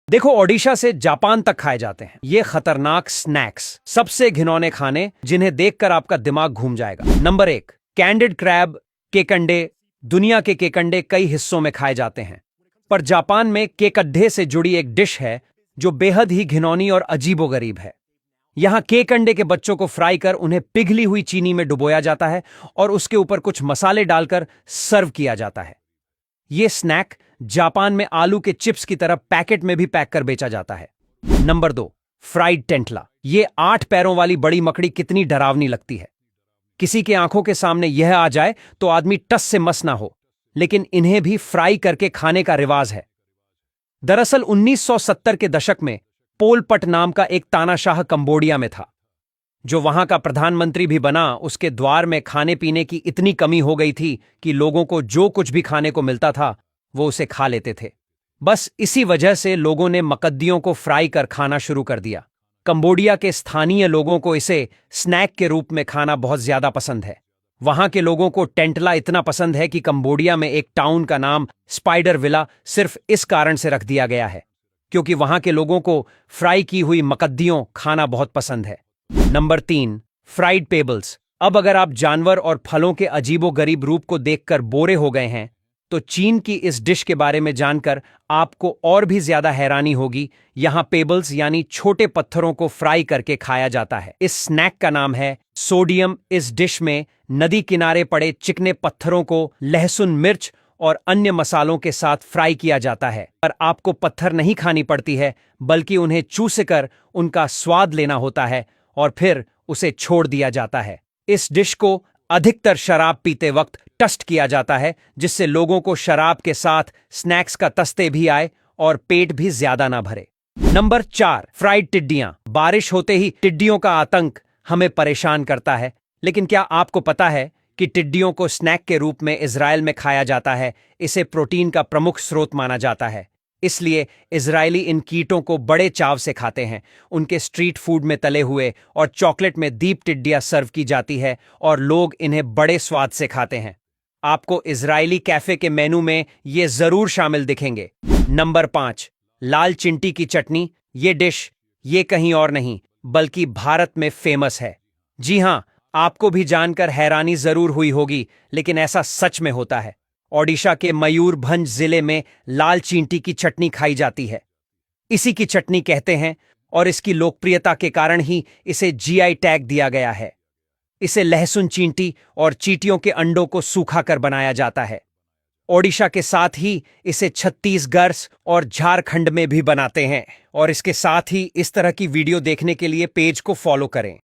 देखो, ओडिशा से जापान तक खाए जाते हैं ये खतरनाक स्नैक्स, सबसे घिनौने खाने जिन्हें देखकर आपका दिमाग घूम जाएगा। नंबर 1, कैंडिड क्रैब केकंडे। दुनिया के केकंडे कई हिस्सों में खाए जाते हैं, पर जापान में केकड्ढे से जुड़ी एक डिश है जो बेहद ही घिनौनी और अजीबोगरीब है। यहां केक अंडे के बच्चों को फ्राई कर उन्हें पिघली हुई चीनी में डुबोया जाता है और उसके ऊपर कुछ मसाले डालकर सर्व किया जाता है। यह स्नैक जापान में आलू के चिप्स की तरह पैकेट में भी पैक कर बेचा जाता है। Number 2, fried tarantula. यह 8 पैरों वाली बड़ी मकड़ी कितनी डरावनी लगती है। किसी के आंखों के सामने यह आ जाए तो आदमी टस से मस ना हो, लेकिन इन्हें भी फ्राई करके खाने का रिवाज है। दरअसल 1970 के दशक में पोल पट नाम का एक तानाशाह कंबोडिया में था, जो वहां का प्रधानमंत्री भी बना। उसके द्वार में खाने पीने की इतनी कमी हो गई थी कि लोगों को जो कुछ भी खाने को मिलता था वो उसे खा लेते थे। बस इसी वजह से लोगों ने मकद्दियों को फ्राई कर खाना शुरू कर दिया। कंबोडिया के स्थानीय लोगों को इसे स्नैक के रूप में खाना बहुत ज्यादा पसंद है। वहां के लोगों को टेंटला इतना पसंद है कि कंबोडिया में एक टाउन का नाम स्पाइडर विला सिर्फ इस कारण से रख दिया गया है, क्योंकि वहां के लोगों को फ्राई की हुई मकद्दियों खाना बहुत पसंद है। Number 3, fried pebbles. अब अगर आप जानवर और फलों के अजीबोगरीब रूप को देखकर बोरे हो गए हैं, तो चीन की इस डिश के बारे में जानकर आपको और भी ज्यादा हैरानी होगी। यहां पेबल्स यानी छोटे पत्थरों को फ्राई करके खाया जाता है। इस स्नैक का नाम है सोडियम। इस डिश में नदी किनारे पड़े चिकने पत्थरों को लहसुन, मिर्च और अन्य मसालों के साथ फ्राई किया जाता है। पर आपको पत्थर नहीं खानी पड़ती है, बल्कि उन्हें चूसकर उनका स्वाद लेना होता है और फिर उसे छोड़ दिया जाता है। इस डिश को अधिकतर शराब पीते वक्त टस्ट किया जाता है, जिससे लोगों को शराब के साथ स्नैक्स का तस्ते भी आए और पेट भी ज्यादा ना भरे। नंबर 4, फ्राइड टिड्डियां। बारिश होते ही टिड्डियों का आतंक हमें परेशान करता है, लेकिन क्या आपको पता है कि टिड्डियों को स्नैक के रूप में इजराइल में खाया जाता है। इसे प्रोटीन का प्रमुख स्रोत माना जाता है, इसलिए इजरायली इन कीटों को बड़े चाव से खाते हैं। उनके स्ट्रीट फूड में तले हुए और चॉकलेट में दीप टिड्डियां सर्व की जाती है और लोग इन्हें बड़े स्वाद से खाते हैं। आपको इजरायली कैफे के मेनू में ये जरूर शामिल दिखेंगे। नंबर 5, लाल चिंटी की चटनी। ये डिश ये कहीं और नहीं बल्कि भारत में फेमस है। जी हां, आपको भी जानकर हैरानी जरूर हुई होगी, लेकिन ऐसा सच में होता है। ओडिशा के मयूरभंज जिले में लाल चींटी की चटनी खाई जाती है। इसी की चटनी कहते हैं और इसकी लोकप्रियता के कारण ही इसे जीआई टैग दिया गया है। इसे लहसुन चींटी और चींटियों के अंडों को सूखा कर बनाया जाता है। ओडिशा के साथ ही इसे छत्तीसगढ़ और झारखंड में भी बनाते हैं। और इसके साथ ही इस तरह की वीडियो देखने के लिए पेज को फॉलो करें।